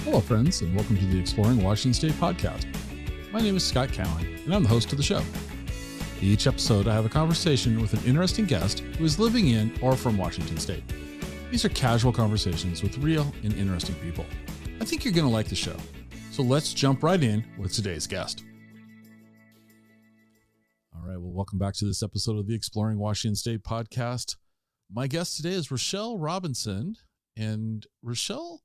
Hello, friends, and welcome to the Exploring Washington State podcast. My name is Scott Cowan, and I'm the host of the show. Each episode, I have a conversation with an interesting guest who is living in or from Washington State. These are casual conversations with real and interesting people. I think you're going to like the show. So let's jump right in with today's guest. All right, well, welcome back to this episode of the Exploring Washington State podcast. My guest today is Rochelle Robinson, and Rochelle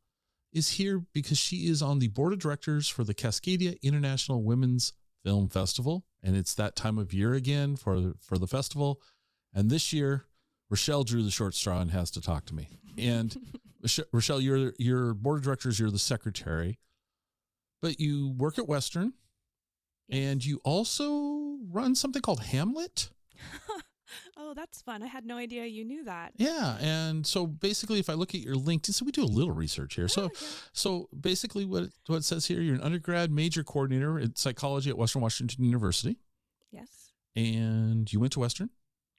is here because she is on the board of directors for the Cascadia International Women's Film Festival. And it's that time of year again for the festival. And this year, Rochelle drew the short straw and has to talk to me. And Rochelle, you're board of directors, you're the secretary, but you work at Western, and you also run something called Hamlet. Oh, that's fun. I had no idea you knew that. Yeah. And so basically, if I look at your LinkedIn, so we do a little research here. So basically what it says here, you're an undergrad major coordinator in psychology at Western Washington University. Yes. And you went to Western.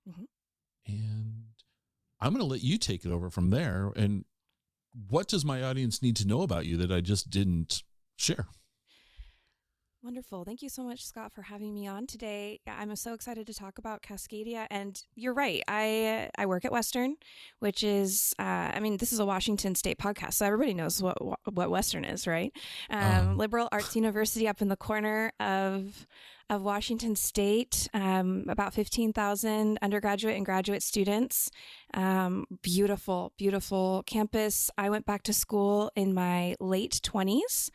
Mm-hmm. And I'm going to let you take it over from there. And what does my audience need to know about you that I just didn't share? Wonderful. Thank you so much, Scott, for having me on today. I'm so excited to talk about Cascadia. And you're right. I work at Western, which is, this is a Washington State podcast, so everybody knows what Western is, right? Liberal arts university up in the corner of Washington State, about 15,000 undergraduate and graduate students. Beautiful, beautiful campus. I went back to school in my late 20s,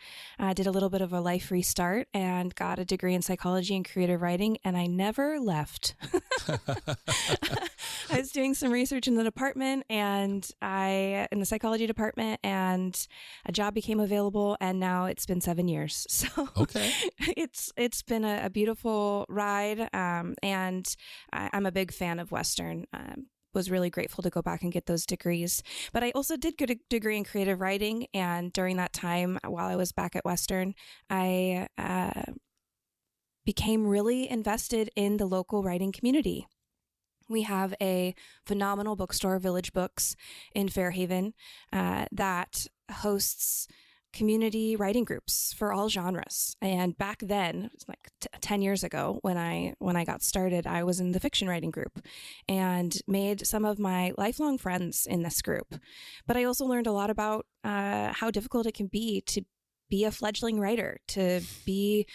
did a little bit of a life restart and got a degree in psychology and creative writing, and I never left. I was doing some research in the department in the psychology department, and a job became available, and now it's been 7 years. So okay. It's been a beautiful ride, and I'm a big fan of Western. Was really grateful to go back and get those degrees. But I also did get a degree in creative writing, and during that time, while I was back at Western, I became really invested in the local writing community. We have a phenomenal bookstore, Village Books, in Fairhaven, that hosts community writing groups for all genres. And back then, it was like 10 years ago when I got started, I was in the fiction writing group and made some of my lifelong friends in this group. But I also learned a lot about how difficult it can be to be a fledgling writer, to be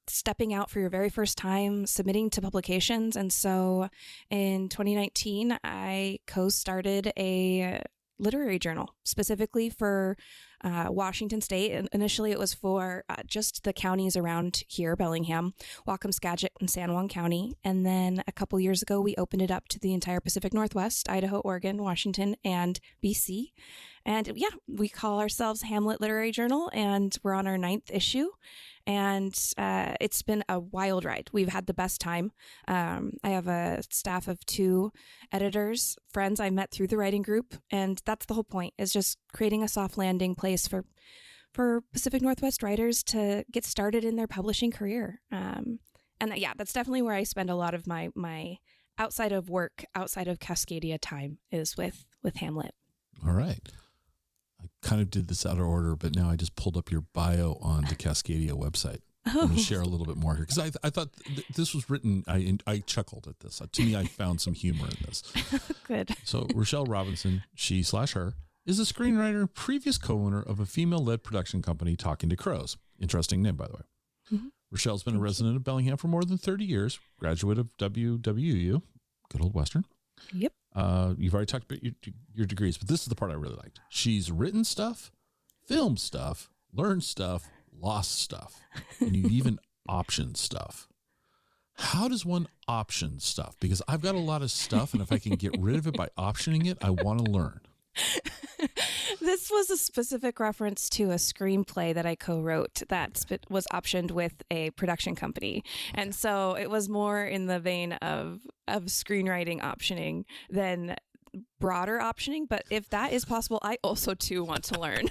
stepping out for your very first time, submitting to publications. And so in 2019, I co-started a literary journal specifically for Washington State. And initially it was for just the counties around here, Bellingham, Whatcom, Skagit, and San Juan County. And then a couple years ago, we opened it up to the entire Pacific Northwest, Idaho, Oregon, Washington, and BC. And yeah, we call ourselves Hamlet Literary Journal, and we're on our 9th issue. And it's been a wild ride. We've had the best time. I have a staff of 2 editors, friends I met through the writing group. And that's the whole point, is just creating a soft landing place for Pacific Northwest writers to get started in their publishing career. That's definitely where I spend a lot of my outside of work, outside of Cascadia time, is with Hamlet. All right. I kind of did this out of order, but now I just pulled up your bio on the Cascadia website. I'm going to share a little bit more here because I thought this was written. I chuckled at this. To me, I found some humor in this. Good. So Rochelle Robinson, she/her, is a screenwriter, previous co-owner of a female-led production company, Talking to Crows. Interesting name, by the way. Mm-hmm. Rochelle's been a resident of Bellingham for more than 30 years, graduate of WWU, good old Western. Yep. You've already talked about your degrees, but this is the part I really liked. She's written stuff, filmed stuff, learned stuff, lost stuff, and you've even optioned stuff. How does one option stuff? Because I've got a lot of stuff, and if I can get rid of it by optioning it, I want to learn. This was a specific reference to a screenplay that I co-wrote that was optioned with a production company. And so it was more in the vein of screenwriting optioning than broader optioning. But if that is possible, I also too want to learn.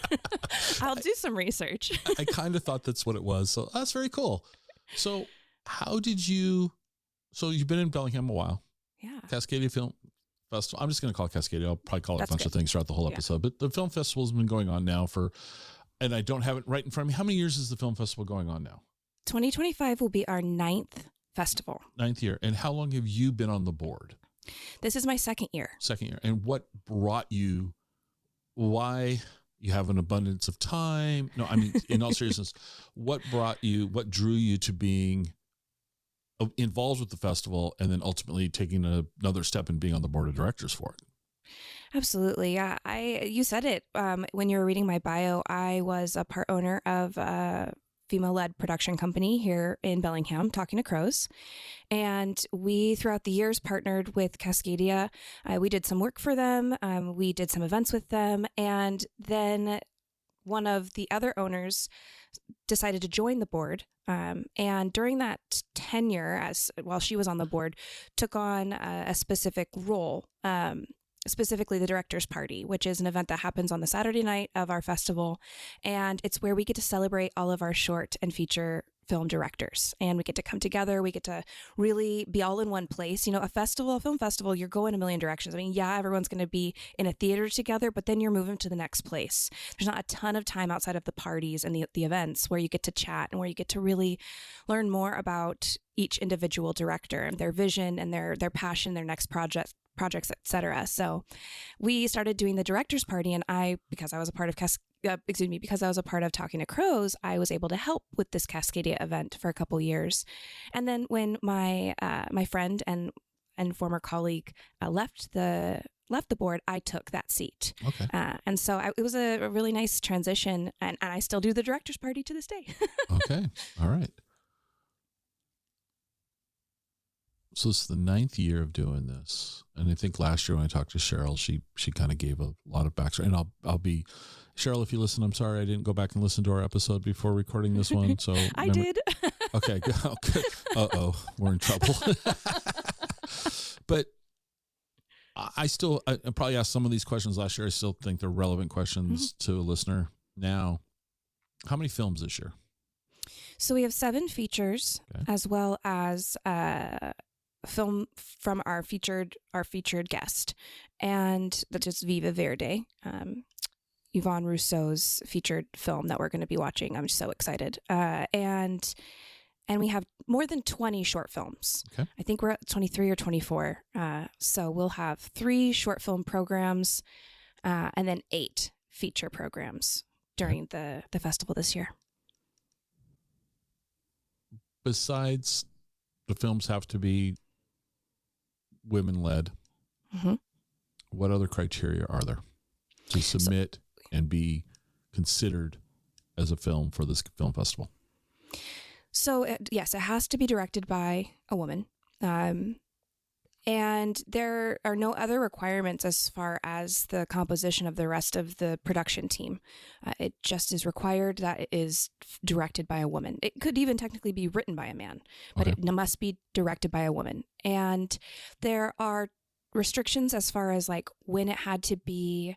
I'll do some research. I kind of thought that's what it was. So that's very cool. So you've been in Bellingham a while. Yeah. Cascadia Film Festival. I'm just going to call it Cascadia. I'll probably call it That's a bunch good. of things throughout the whole episode. But the film festival has been going on now and I don't have it right in front of me. How many years is the film festival going on now? 2025 will be our 9th festival. 9th year. And how long have you been on the board? This is my 2nd year. 2nd year. And what brought you, why you have an abundance of time? No, I mean, in all seriousness, what drew you to being involved with the festival and then ultimately taking another step and being on the board of directors for it? Absolutely. Yeah. You said it when you were reading my bio. I was a part owner of a female-led production company here in Bellingham, Talking to Crows. And we, throughout the years, partnered with Cascadia. We did some work for them. We did some events with them. And then one of the other owners decided to join the board. And during that tenure, while she was on the board, took on a specific role, specifically the Director's Party, which is an event that happens on the Saturday night of our festival. And it's where we get to celebrate all of our short and feature film directors. And we get to come together. We get to really be all in one place. You know, a film festival, you're going a million directions. I mean, yeah, everyone's going to be in a theater together, but then you're moving to the next place. There's not a ton of time outside of the parties and the events where you get to chat and where you get to really learn more about each individual director and their vision and their passion, their next projects, etc. So we started doing the Director's Party, and because I was a part of Talking to Crows, I was able to help with this Cascadia event for a couple years. And then when my friend and former colleague left the board, I took that seat. Okay. And so it was a really nice transition, and I still do the Director's Party to this day. Okay. All right. So it's the 9th year of doing this. And I think last year when I talked to Cheryl, she kind of gave a lot of backstory. And I'll be, Cheryl, if you listen, I'm sorry I didn't go back and listen to our episode before recording this one. So I did. Okay. Okay. Uh-oh, we're in trouble. But I probably asked some of these questions last year. I still think they're relevant questions to a listener now. How many films this year? So we have 7 features, as well as film from our featured guest, and that is Viva Verde, Yvonne Rousseau's featured film that we're going to be watching. I'm so excited. And we have more than 20 short films. Okay. I think we're at 23 or 24. So we'll have 3 short film programs, and then 8 feature programs during the festival this year. Besides the films have to be women-led, what other criteria are there to submit and be considered as a film for this film festival? So, yes, it has to be directed by a woman. And there are no other requirements as far as the composition of the rest of the production team. It just is required that it is directed by a woman. It could even technically be written by a man, but it must be directed by a woman. And there are restrictions as far as like when it had to be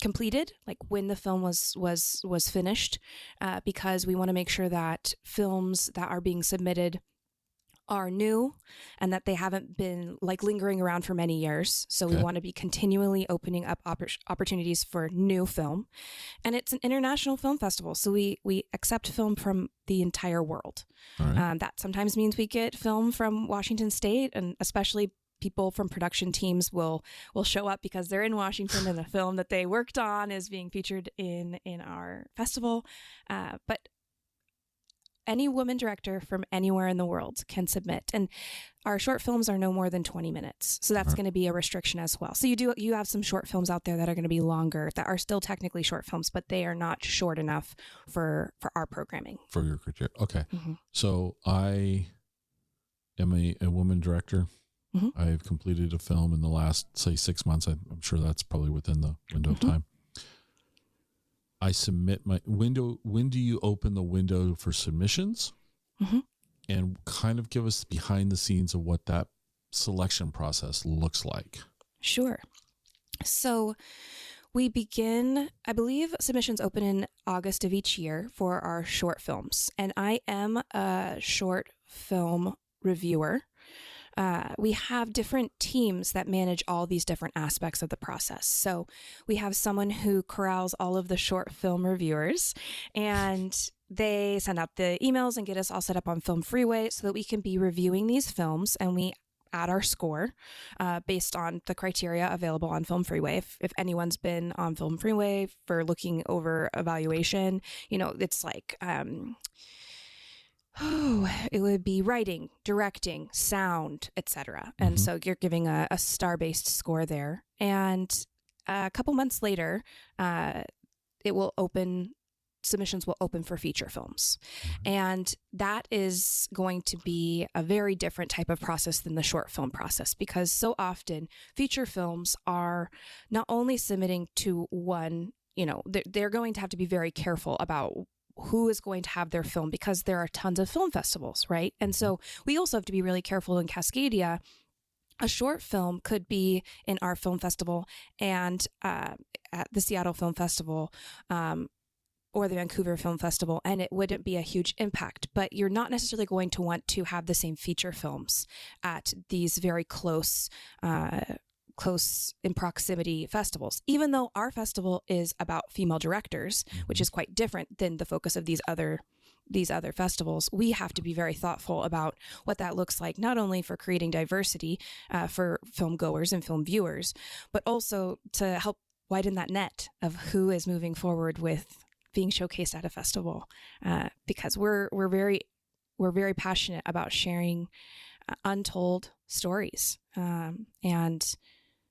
completed, like when the film was finished, because we want to make sure that films that are being submitted are new and that they haven't been like lingering around for many years. So we want to be continually opening up opportunities for new film. And it's an international film festival. So we accept film from the entire world. Right. That sometimes means we get film from Washington State, and especially people from production teams will show up because they're in Washington and the film that they worked on is being featured in our festival. But any woman director from anywhere in the world can submit, and our short films are no more than 20 minutes. So that's going to be a restriction as well. So you have some short films out there that are going to be longer, that are still technically short films, but they are not short enough for our programming. For your criteria. Okay. So I am a woman director. I've completed a film in the last, say, 6 months. I'm sure that's probably within the window of time. I submit my window. When do you open the window for submissions? And kind of give us behind the scenes of what that selection process looks like. Sure. So we begin, I believe submissions open in August of each year for our short films. And I am a short film reviewer. we have different teams that manage all these different aspects of the process. So we have someone who corrals all of the short film reviewers, and they send out the emails and get us all set up on Film Freeway so that we can be reviewing these films, and we add our score based on the criteria available on Film Freeway. If anyone's been on Film Freeway for looking over evaluation, it's like it would be writing, directing, sound, etc. And so you're giving a star-based score there. And a couple months later, submissions will open for feature films. And that is going to be a very different type of process than the short film process, because so often feature films are not only submitting to one, they're going to have to be very careful about who is going to have their film, because there are tons of film festivals, right? And so we also have to be really careful in Cascadia. A short film could be in our film festival and at the Seattle Film Festival, or the Vancouver Film Festival, and it wouldn't be a huge impact. But you're not necessarily going to want to have the same feature films at these very close in proximity festivals, even though our festival is about female directors, which is quite different than the focus of these other festivals. We have to be very thoughtful about what that looks like, not only for creating diversity for film goers and film viewers, but also to help widen that net of who is moving forward with being showcased at a festival, because we're very passionate about sharing untold stories, and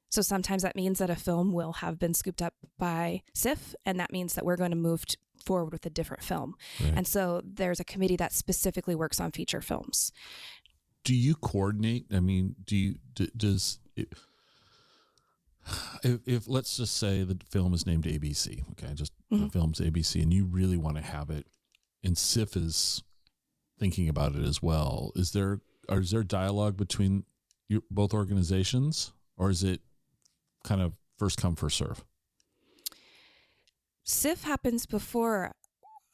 so sometimes that means that a film will have been scooped up by SIF, and that means that we're going to move forward with a different film. Right. And so there's a committee that specifically works on feature films. Do you coordinate? I mean, if let's just say the film is named ABC, okay, just the film's ABC, and you really want to have it, and SIF is thinking about it as well, is there dialogue between both organizations, or is it kind of first come, first serve? SIF happens before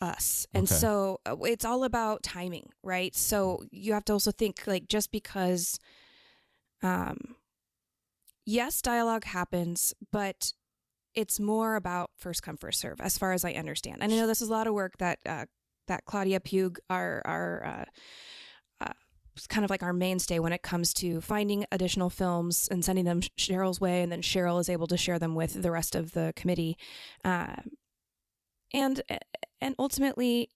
us. And so it's all about timing, right? So you have to also think, like, just because, yes, dialogue happens, but it's more about first come, first serve, as far as I understand. And I know this is a lot of work that Claudia Pugh, our kind of like our mainstay when it comes to finding additional films and sending them Cheryl's way, and then Cheryl is able to share them with the rest of the committee. And ultimately,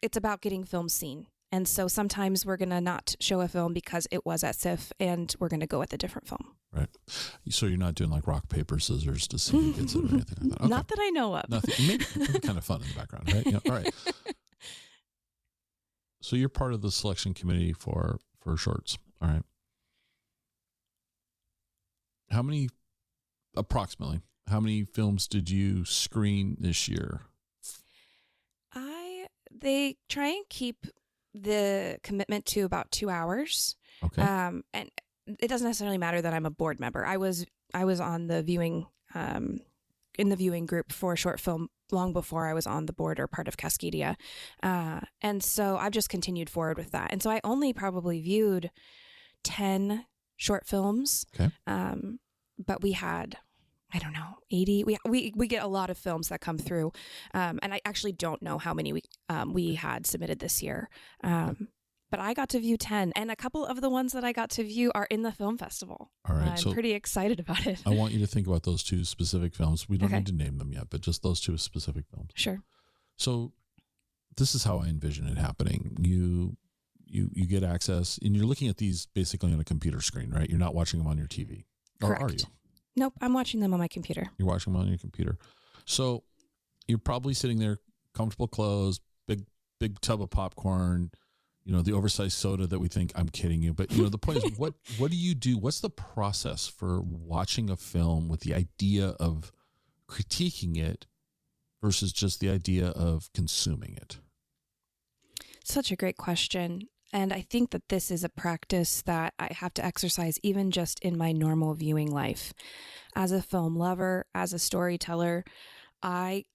it's about getting films seen. And so sometimes we're going to not show a film because it was at SIF, and we're going to go with a different film. Right. So you're not doing like rock, paper, scissors to see who gets it or anything like that? Okay. Not that I know of. Nothing. Maybe kind of fun in the background, right? Yeah. All right. So you're part of the selection committee for shorts. All right. Approximately, how many films did you screen this year? They try and keep the commitment to about 2 hours. Okay. And it doesn't necessarily matter that I'm a board member. I was on the viewing, in the viewing group for a short film long before I was on the board or part of Cascadia. And so I've just continued forward with that. And so I only probably viewed 10 short films. Okay. But we had, I don't know, 80. We get a lot of films that come through. And I actually don't know how many we had submitted this year. But I got to view 10, and a couple of the ones that I got to view are in the film festival. All right. I'm pretty excited about it. I want you to think about those two specific films. We don't need to name them yet, but just those two specific films. Sure. So this is how I envision it happening. You get access, and you're looking at these basically on a computer screen, right? You're not watching them on your TV. Correct. Or are you? Nope, I'm watching them on my computer. You're watching them on your computer. So you're probably sitting there, comfortable clothes, big tub of popcorn, the oversized soda that we think, I'm kidding you. But, the point is, what do you do? What's the process for watching a film with the idea of critiquing it versus just the idea of consuming it? Such a great question. And I think that this is a practice that I have to exercise even just in my normal viewing life. As a film lover, as a storyteller, I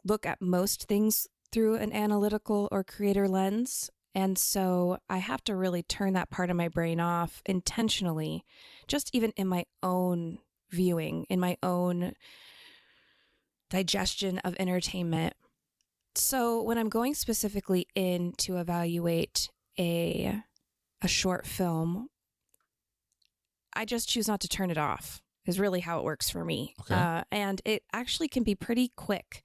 look at most things through an analytical or creator lens. And so I have to really turn that part of my brain off intentionally, just even in my own viewing, in my own digestion of entertainment. So when I'm going specifically in to evaluate a short film, I just choose not to turn it off, is really how it works for me. Okay. And it actually can be pretty quick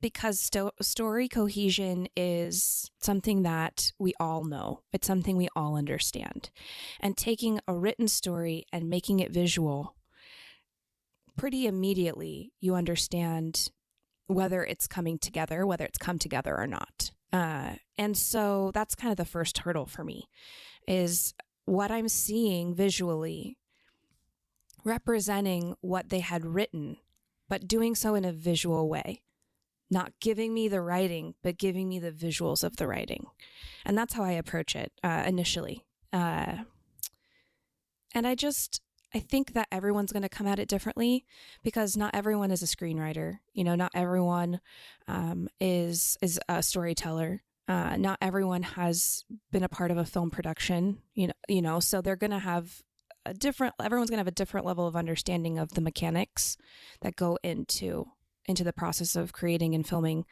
because story cohesion is something that we all know. It's something we all understand. And taking a written story and making it visual, pretty immediately you understand whether it's coming together, whether it's come together or not. And so that's kind of the first hurdle for me, is what I'm seeing visually representing what they had written, but doing so in a visual way, not giving me the writing, but giving me the visuals of the writing. And that's how I approach it initially. And I think that everyone's going to come at it differently, because not everyone is a screenwriter. Not everyone is a storyteller. Not everyone has been a part of a film production, so they're going to have everyone's going to have a different level of understanding of the mechanics that go into the process of creating and filming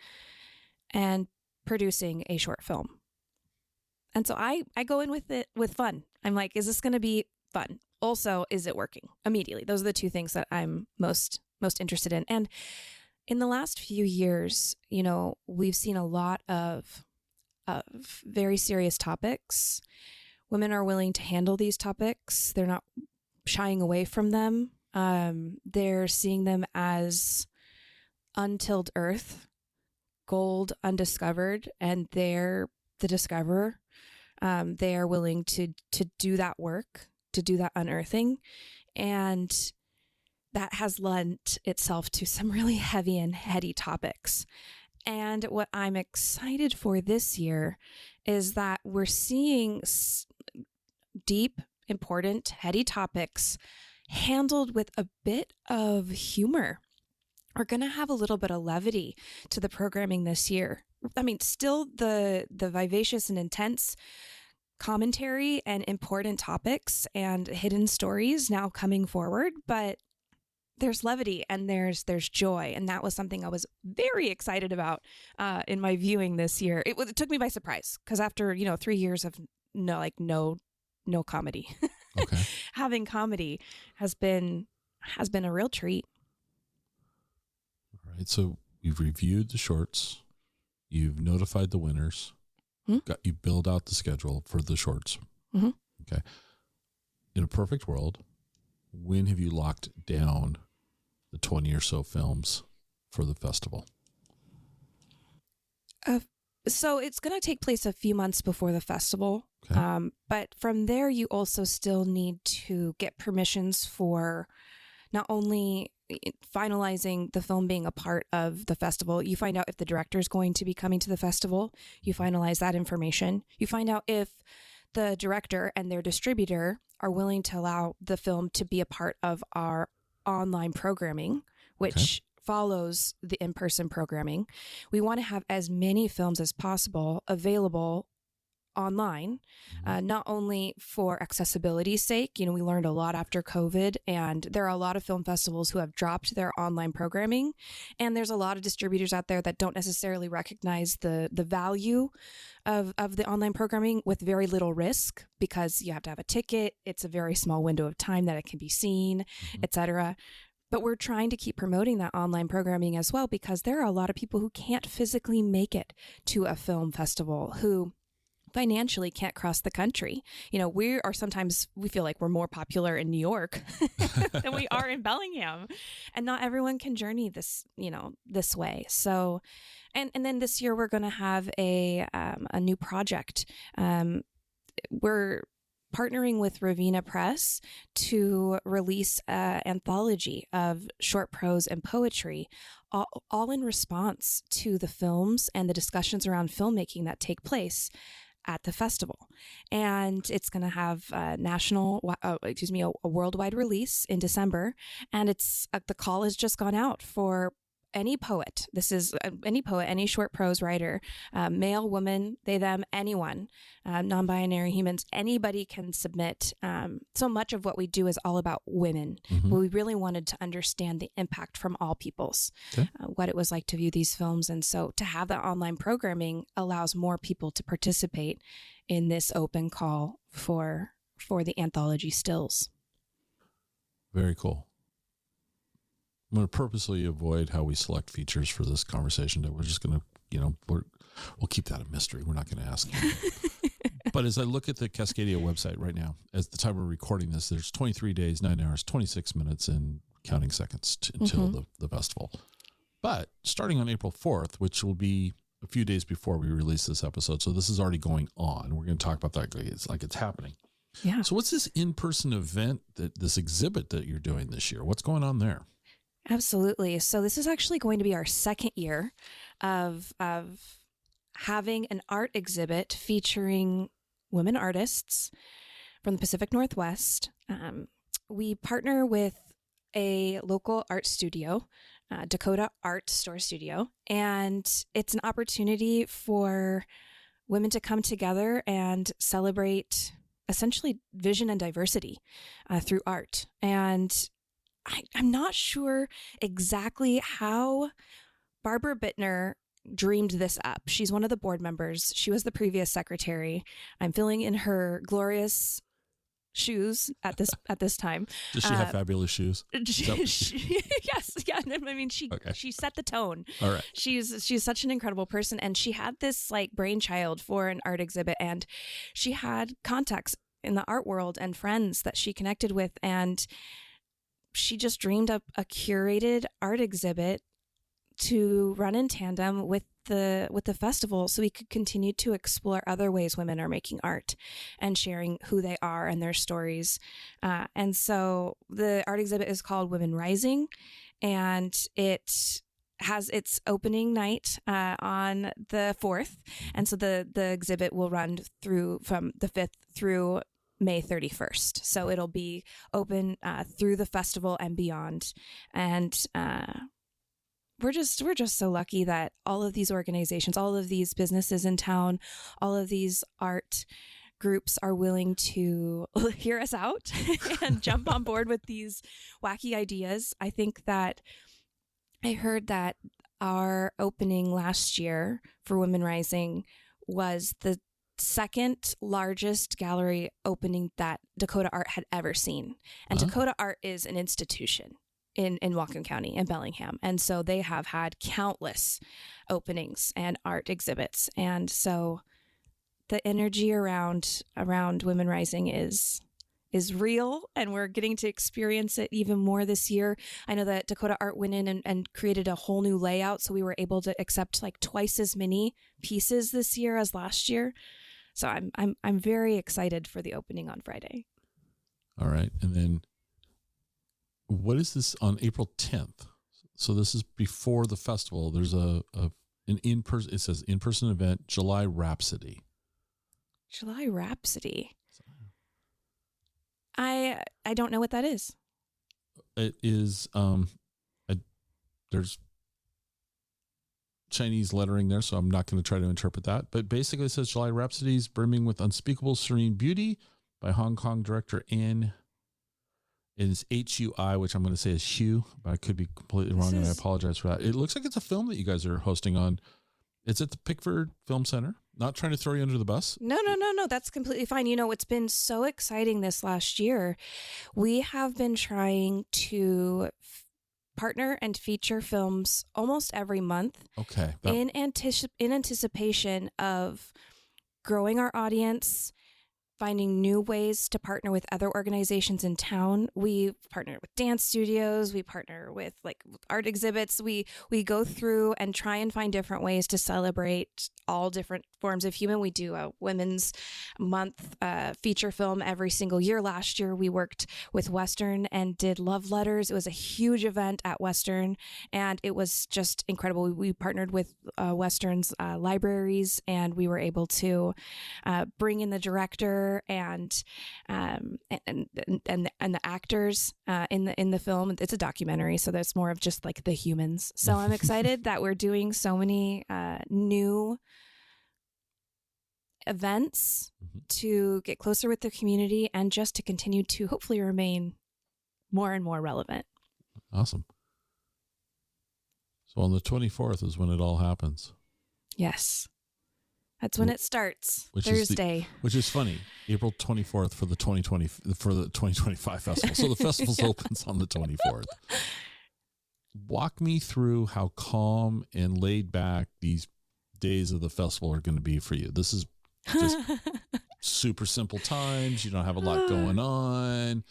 and producing a short film. And so I go in with it with fun. I'm like, is this going to be fun? Also, is it working? Immediately. Those are the two things that I'm most interested in. And in the last few years, we've seen a lot of very serious topics. Women are willing to handle these topics. They're not shying away from them. They're seeing them as untilled earth, gold undiscovered, and they're the discoverer. They are willing to do that work, to do that unearthing. And that has lent itself to some really heavy and heady topics. And what I'm excited for this year is that we're seeing deep, important, heady topics handled with a bit of humor. We're going to have a little bit of levity to the programming this year. I mean, still the vivacious and intense commentary and important topics and hidden stories now coming forward, but there's levity and there's joy. And that was something I was very excited about in my viewing this year. It took me by surprise, because after, 3 years of no comedy, Okay. having comedy has been a real treat. All right. So you've reviewed the shorts. You've notified the winners. You build out the schedule for the shorts. Mm-hmm. Okay. In a perfect world, when have you locked down the 20 or so films for the festival? So it's going to take place a few months before the festival. Okay. But from there, you also still need to get permissions for not only finalizing the film being a part of the festival. You find out if the director is going to be coming to the festival. You finalize that information. You find out if the director and their distributor are willing to allow the film to be a part of our online programming, which follows the in-person programming. We want to have as many films as possible available online, not only for accessibility's sake. We learned a lot after COVID, and there are a lot of film festivals who have dropped their online programming, and there's a lot of distributors out there that don't necessarily recognize the value of the online programming with very little risk, because you have to have a ticket. It's a very small window of time that it can be seen, etc. But we're trying to keep promoting that online programming as well, because there are a lot of people who can't physically make it to a film festival, who financially can't cross the country. We feel like we're more popular in New York than we are in Bellingham, and not everyone can journey this way. So, and then this year we're going to have a new project. We're partnering with Ravenna Press to release an anthology of short prose and poetry, all in response to the films and the discussions around filmmaking that take place at the festival. And it's going to have a worldwide release in December. And the call has just gone out for any poet. This is any poet, any short prose writer, male, woman, they, them, anyone, non-binary humans, anybody can submit. So much of what we do is all about women, but we really wanted to understand the impact from all peoples, what it was like to view these films. And so to have that online programming allows more people to participate in this open call for the anthology stills. Very cool. I'm going to purposely avoid how we select features for this conversation. We're just going to, we'll keep that a mystery. We're not going to ask you. But as I look at the Cascadia website right now, at the time we're recording this, there's 23 days, 9 hours, 26 minutes, and counting seconds until the festival. But starting on April 4th, which will be a few days before we release this episode, so this is already going on. We're going to talk about that. It's like it's happening. Yeah. So what's this in-person event, this exhibit that you're doing this year? What's going on there? Absolutely. So this is actually going to be our second year of having an art exhibit featuring women artists from the Pacific Northwest. We partner with a local art studio, Dakota Art Store Studio, and it's an opportunity for women to come together and celebrate essentially vision and diversity through art. And I'm not sure exactly how Barbara Bittner dreamed this up. She's one of the board members. She was the previous secretary. I'm filling in her glorious shoes at this time. Does she have fabulous shoes? Yes. Yeah. I mean, she set the tone. All right. She's such an incredible person. And she had this like brainchild for an art exhibit, and she had contacts in the art world and friends that she connected with. And she just dreamed up a curated art exhibit to run in tandem with the festival, so we could continue to explore other ways women are making art and sharing who they are and their stories. And so the art exhibit is called Women Rising, and it has its opening night on the 4th. And so the exhibit will run from the 5th through May 31st. So it'll be open through the festival and beyond. And we're just so lucky that all of these organizations, all of these businesses in town, all of these art groups are willing to hear us out and jump on board with these wacky ideas. I think that I heard that our opening last year for Women Rising was the second largest gallery opening that Dakota Art had ever seen. And Dakota Art is an institution in Whatcom County and Bellingham. And so they have had countless openings and art exhibits. And so the energy around Women Rising is real, and we're getting to experience it even more this year. I know that Dakota Art went in and created a whole new layout, so we were able to accept like twice as many pieces this year as last year. So I'm very excited for the opening on Friday. All right. And then what is this on April 10th? So this is before the festival. There's an in-person, it says in-person event, July Rhapsody. July Rhapsody. I don't know what that is. It is, there's Chinese lettering there, so I'm not going to try to interpret that. But basically it says July Rhapsodies brimming with unspeakable serene beauty by Hong Kong director Anne. It is Hui, which I'm going to say is Hugh, but I could be completely wrong, and I apologize for that. It looks like it's a film that you guys are hosting on. It's at the Pickford Film Center. Not trying to throw you under the bus. No. That's completely fine. You know, it's been so exciting this last year. We have been trying to partner and feature films almost every month. Okay. In anticipation of growing our audience, finding new ways to partner with other organizations in town. We partner with dance studios. We partner with like art exhibits. We go through and try and find different ways to celebrate all different forms of human. We do a Women's Month feature film every single year. Last year, we worked with Western and did Love Letters. It was a huge event at Western, and it was just incredible. We partnered with Western's libraries, and we were able to bring in the director director and the actors in the film. It's a documentary, so there's more of just like the humans. So I'm excited that we're doing so many new events to get closer with the community and just to continue to hopefully remain more and more relevant. Awesome. So on the 24th is when it all happens. Yes. That's when it starts. Which Thursday. Which is funny. April 24th for the 2025 festival. So the festival opens on the 24th. Walk me through how calm and laid back these days of the festival are going to be for you. This is just super simple times. You don't have a lot going on.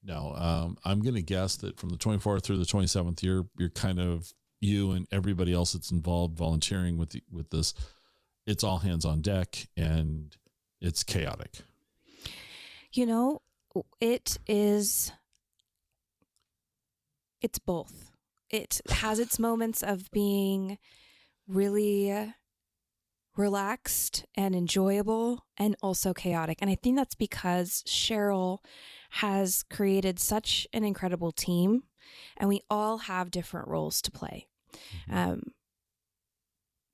No, I'm going to guess that from the 24th through the 27th, you're kind of, you and everybody else that's involved volunteering with this, it's all hands on deck and it's chaotic. It's both. It has its moments of being really relaxed and enjoyable and also chaotic. And I think that's because Cheryl has created such an incredible team and we all have different roles to play.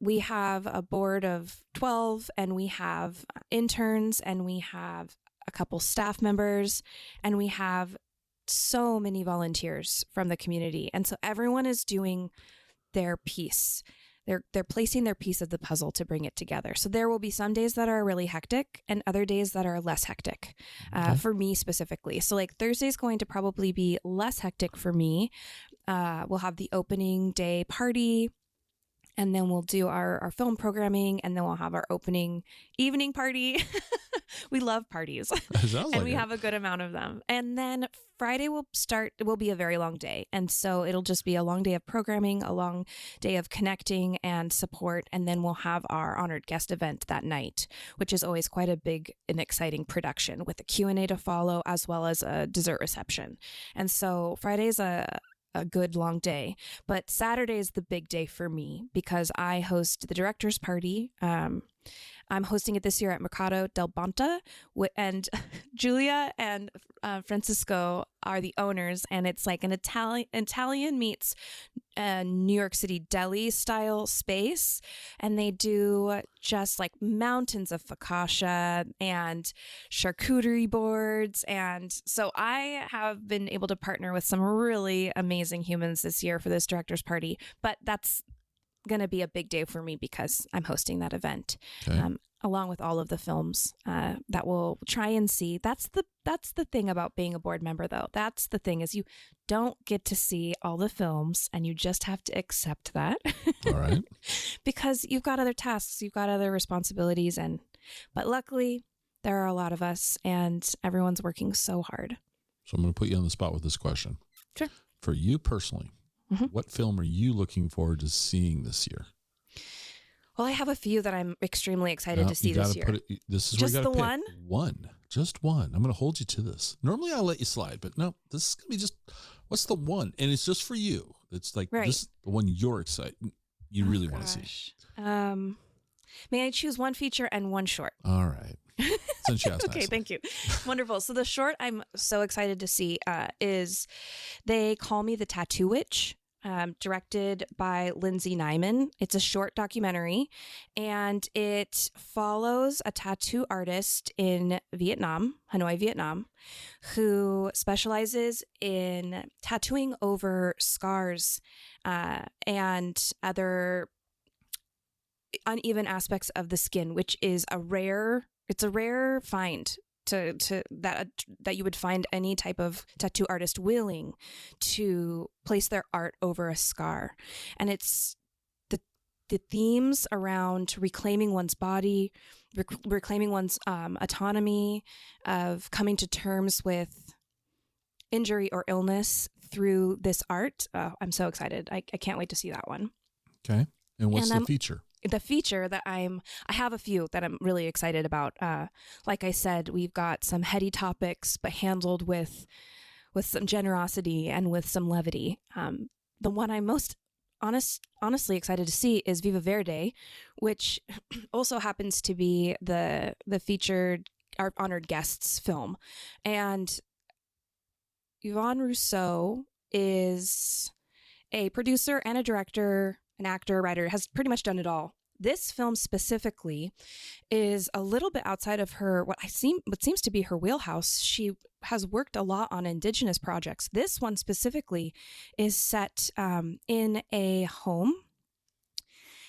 We have a board of 12 and we have interns and we have a couple staff members and we have so many volunteers from the community. And so everyone is doing their piece. They're placing their piece of the puzzle to bring it together. So there will be some days that are really hectic and other days that are less hectic for me specifically. So like Thursday's going to probably be less hectic for me. We'll have the opening day party and then we'll do our film programming and then we'll have our opening evening party. We love parties and we have a good amount of them. And then Friday will be a very long day. And so it'll just be a long day of programming, a long day of connecting and support. And then we'll have our honored guest event that night, which is always quite a big and exciting production with a Q&A to follow as well as a dessert reception. And so Friday's a good long day, but Saturday is the big day for me because I host the director's party. I'm hosting it this year at Mercado del Bonta, and Julia and Francisco are the owners, and it's like an Italian meets New York City deli style space, and they do just like mountains of focaccia and charcuterie boards, and so I have been able to partner with some really amazing humans this year for this director's party, but that's going to be a big day for me because I'm hosting that event. Okay. Along with all of the films that we'll try and see. That's the thing about being a board member, though. That's the thing is you don't get to see all the films and you just have to accept that. All right. Because you've got other tasks, you've got other responsibilities, but luckily there are a lot of us and everyone's working so hard. So I'm going to put you on the spot with this question. Sure. For you personally, what film are you looking forward to seeing this year? Well, I have a few that I'm extremely excited to see this year. This is just where you got to pick. One. Just one. I'm going to hold you to this. Normally I'll let you slide, but no, this is going to be just, what's the one? And it's just for you. It's like this, the one you're excited, you really want to see. May I choose one feature and one short? All right. Since you asked okay, thank you. Wonderful. So the short I'm so excited to see is They Call Me the Tattoo Witch. Directed by Lindsay Nyman. It's a short documentary, and it follows a tattoo artist in Vietnam, Hanoi, Vietnam, who specializes in tattooing over scars and other uneven aspects of the skin, which is a rare find to that you would find any type of tattoo artist willing to place their art over a scar. And it's the themes around reclaiming one's body, reclaiming one's autonomy, of coming to terms with injury or illness through this art. I'm so excited. I can't wait to see that one. Okay. And what's the feature? The feature that I have a few that I'm really excited about. Like I said, we've got some heady topics, but handled with some generosity and with some levity. The one I'm most honestly excited to see is Viva Verde, which also happens to be the featured our honored guests film. And Yvonne Rousseau is a producer and a director, an actor, writer, has pretty much done it all. This film specifically is a little bit outside of her, what seems to be her wheelhouse. She has worked a lot on Indigenous projects. This one specifically is set in a home,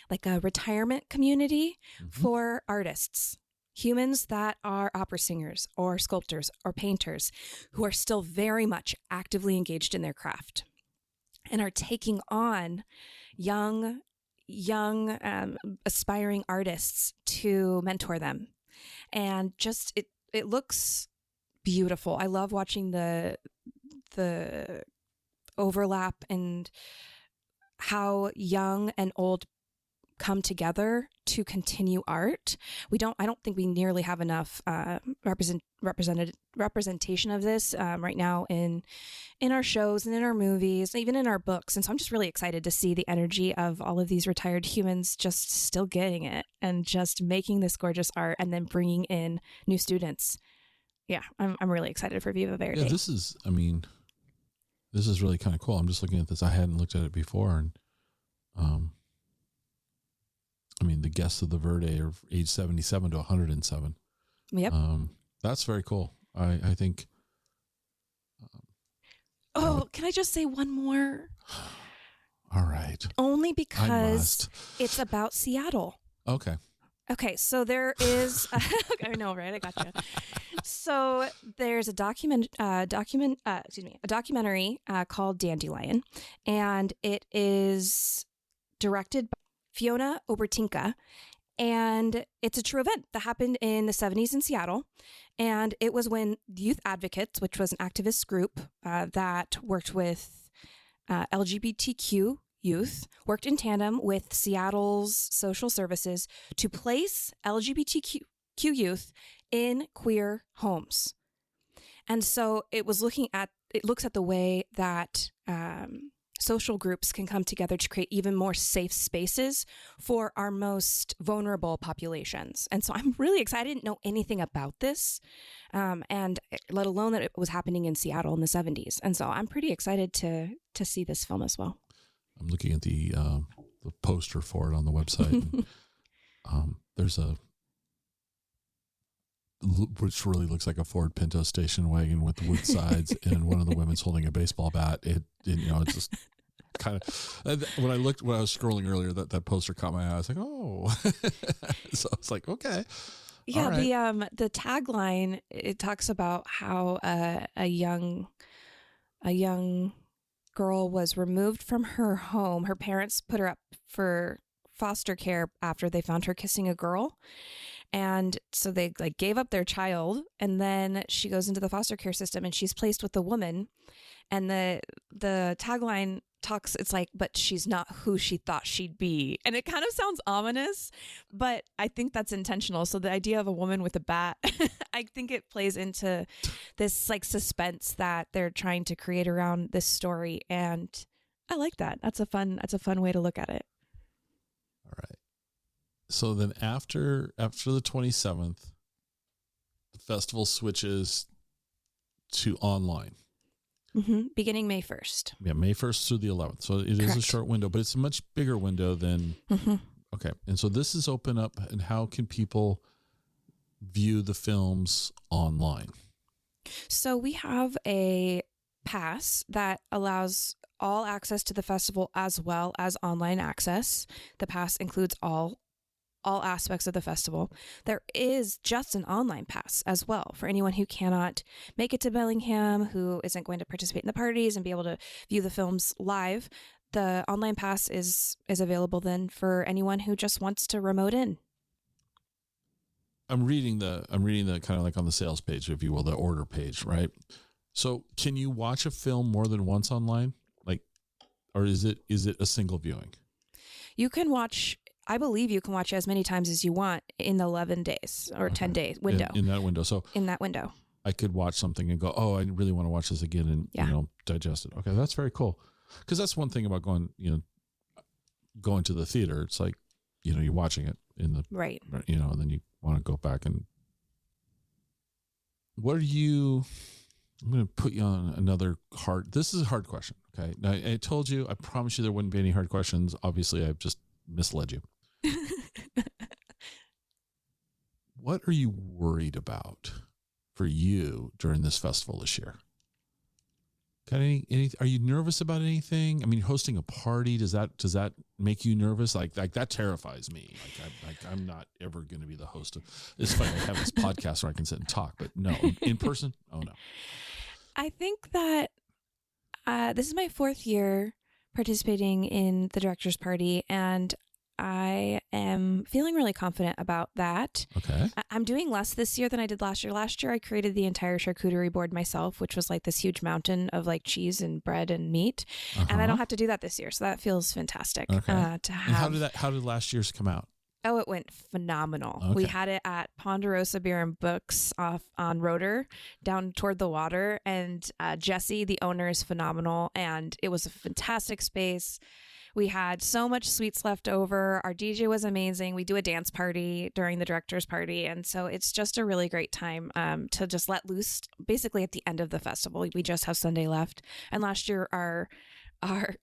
like a retirement community for artists, humans that are opera singers or sculptors or painters who are still very much actively engaged in their craft and are taking on young aspiring artists to mentor them. And just it looks beautiful. I love watching the overlap and how young and old come together to continue art. I don't think we nearly have enough representation of this right now in our shows and in our movies, even in our books. And so I'm just really excited to see the energy of all of these retired humans just still getting it and just making this gorgeous art and then bringing in new students. Yeah, I'm really excited for Viva Verde. Yeah, this is really kind of cool. I'm just looking at this. I hadn't looked at it before, and the guests of the Verde are age 77 to 107. Yep. That's very cool. I think. Can I just say one more? All right. Only because it's about Seattle. Okay. Okay, so there is. I know, right? I gotcha. So there's a documentary called Dandelion, and it is directed by Fiona Obertinka, and it's a true event that happened in the 70s in Seattle. And it was when Youth Advocates, which was an activist group that worked with LGBTQ youth, worked in tandem with Seattle's social services to place LGBTQ youth in queer homes. And so it looks at the way that social groups can come together to create even more safe spaces for our most vulnerable populations. And so I'm really excited. I didn't know anything about this, and let alone that it was happening in Seattle in the 70s. And so I'm pretty excited to see this film as well. I'm looking at the poster for it on the website. And, there's which really looks like a Ford Pinto station wagon with wood sides, and one of the women's holding a baseball bat. It's just kind of, when I was scrolling earlier, that poster caught my eye. I was like, oh, so I was like, okay. Yeah. Right. The tagline, it talks about how a young girl was removed from her home. Her parents put her up for foster care after they found her kissing a girl. And so they gave up their child, and then she goes into the foster care system and she's placed with a woman. And the tagline talks, it's like, but she's not who she thought she'd be. And it kind of sounds ominous, but I think that's intentional. So the idea of a woman with a bat, I think it plays into this suspense that they're trying to create around this story. And I like that. That's a fun way to look at it. All right. So then after the 27th, the festival switches to online. Mm-hmm. Beginning May 1st. Yeah, May 1st through the 11th. So it is a short window, but it's a much bigger window than... Mm-hmm. Okay. And so this is open up, and how can people view the films online? So we have a pass that allows all access to the festival as well as online access. The pass includes all aspects of the festival. There is just an online pass as well for anyone who cannot make it to Bellingham, who isn't going to participate in the parties and be able to view the films live. The online pass is available then for anyone who just wants to remote in. I'm reading the kind of like on the sales page, if you will, the order page, right? So can you watch a film more than once online? Or is it a single viewing? You can watch, I believe you can watch as many times as you want in the 11 days or 10-day window. In that window. So in that window, I could watch something and go, oh, I really want to watch this again and, digest it. Okay. That's very cool. Cause that's one thing about going to the theater. It's like, you're watching it in the, right. And then you want to go back and what are you? I'm going to put you on another hard. This is a hard question. Okay. Now, I told you, I promise you there wouldn't be any hard questions. Obviously, I've just misled you. What are you worried about for you during this festival this year? Got any? Are you nervous about anything? I mean, hosting a party, does that make you nervous? Like that terrifies me. I'm not ever going to be the host of. It's funny, I have this podcast where I can sit and talk, but no, in person, oh no. I think that this is my 4th year participating in the director's party, and I am feeling really confident about that. Okay. I'm doing less this year than I did last year. Last year, I created the entire charcuterie board myself, which was like this huge mountain of like cheese and bread and meat. And I don't have to do that this year. So that feels fantastic to have. And how did last year's come out? Oh, it went phenomenal. Okay. We had it at Ponderosa Beer and Books off on Rotor down toward the water. And Jesse, the owner, is phenomenal. And it was a fantastic space. We had so much sweets left over. Our DJ was amazing. We do a dance party during the director's party. And so it's just a really great time to just let loose basically at the end of the festival. We just have Sunday left. And last year, our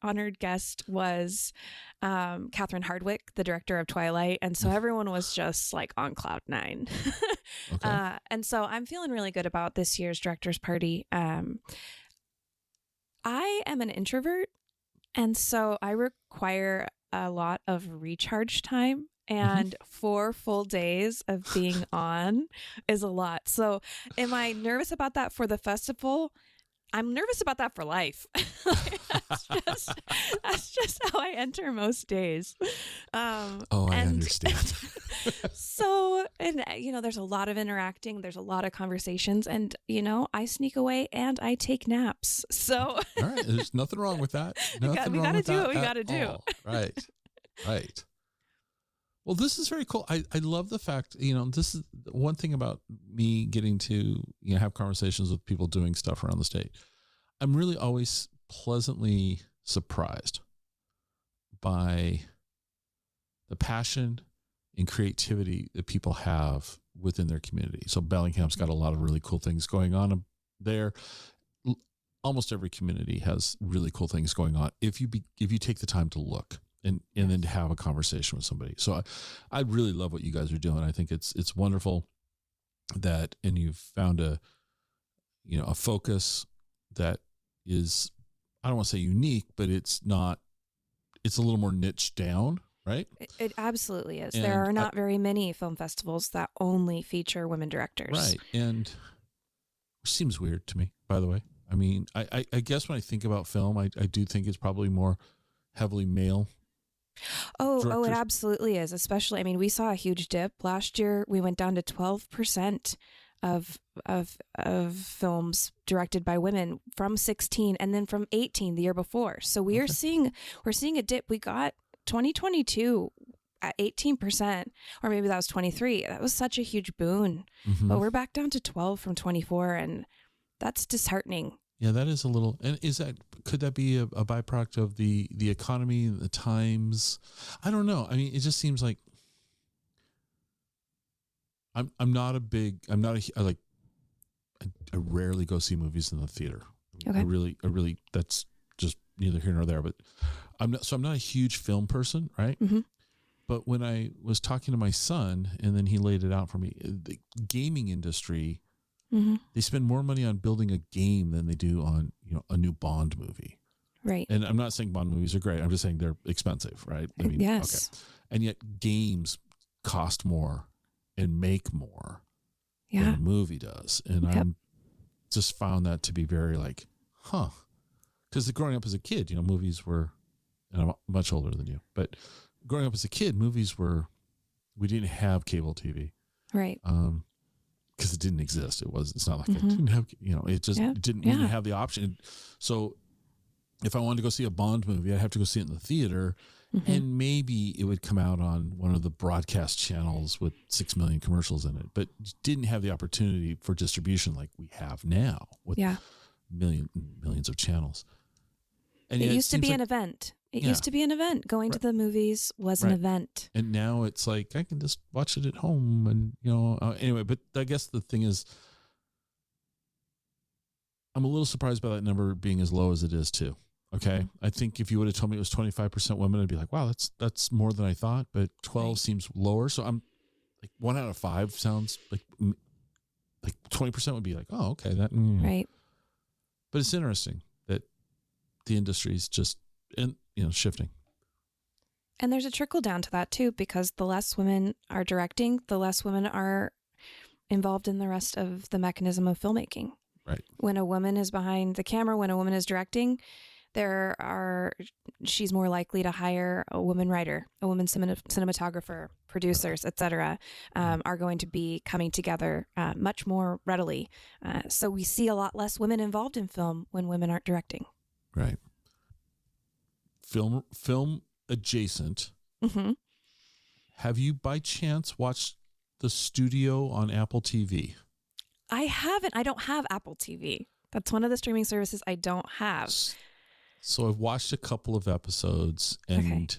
honored guest was Catherine Hardwicke, the director of Twilight. And so everyone was just like on cloud 9. Okay. And so I'm feeling really good about this year's director's party. I am an introvert. And so I require a lot of recharge time, and 4 full days of being on is a lot. So am I nervous about that for the festival? I'm nervous about that for life. That's just how I enter most days. I understand. So, and there's a lot of interacting. There's a lot of conversations, and I sneak away and I take naps. So, all right, there's nothing wrong with that. we got to do what we got to do. Right. Well, this is very cool. I love the fact, this is one thing about me getting to, have conversations with people doing stuff around the state. I'm really always pleasantly surprised by the passion and creativity that people have within their community. So Bellingham's got a lot of really cool things going on there. Almost every community has really cool things going on if you take the time to look. And then to have a conversation with somebody. So I really love what you guys are doing. I think it's wonderful that, and you've found a focus that is, I don't want to say unique, but it's a little more niche down, right? It absolutely is. And there are not very many film festivals that only feature women directors. Right. And which seems weird to me, by the way. I mean, I guess when I think about film, I do think it's probably more heavily male. Oh, it absolutely is. Especially, we saw a huge dip last year. We went down to 12% of films directed by women from 16, and then from 18 the year before. So we're seeing a dip. We got 2022 at 18%, or maybe that was 23. That was such a huge boon. But we're back down to 12 from 24, and that's disheartening. Yeah, that is a little. And could that be a byproduct of the economy, the times? I don't know. It just seems like I rarely go see movies in the theater. Okay. I really, that's just neither here nor there, but I'm not a huge film person, right? Mm-hmm. But when I was talking to my son and then he laid it out for me, the gaming industry, they spend more money on building a game than they do on, a new Bond movie. Right. And I'm not saying Bond movies are great. I'm just saying they're expensive, right? Yes. Okay. And yet games cost more and make more than a movie does. And I'm just found that to be very because growing up as a kid, movies were, and I'm much older than you, but growing up as a kid, we didn't have cable TV. Right. Because it didn't exist. It's not like it didn't have, it just didn't even have the option. So if I wanted to go see a Bond movie, I'd have to go see it in the theater, and maybe it would come out on one of the broadcast channels with 6 million commercials in it, but didn't have the opportunity for distribution like we have now with millions of channels. And it used to be an event. It used to be an event. Going to the movies was an event. And now it's like, I can just watch it at home and, anyway, but I guess the thing is, I'm a little surprised by that number being as low as it is too. Okay. Mm-hmm. I think if you would have told me it was 25% women, I'd be like, wow, that's more than I thought, but 12 seems lower. So I'm like 1 out of 5 sounds like 20% would be like, oh, okay. Right. But it's interesting that the industry is just, shifting. And there's a trickle down to that too, because the less women are directing, the less women are involved in the rest of the mechanism of filmmaking. Right. When a woman is behind the camera, when a woman is directing, she's more likely to hire a woman writer, a woman cinematographer, producers, etc. Are going to be coming together much more readily. So we see a lot less women involved in film when women aren't directing. Right. Film adjacent. Mm-hmm. Have you by chance watched The Studio on Apple TV? I haven't. I don't have Apple TV. That's one of the streaming services I don't have. So I've watched a couple of episodes, and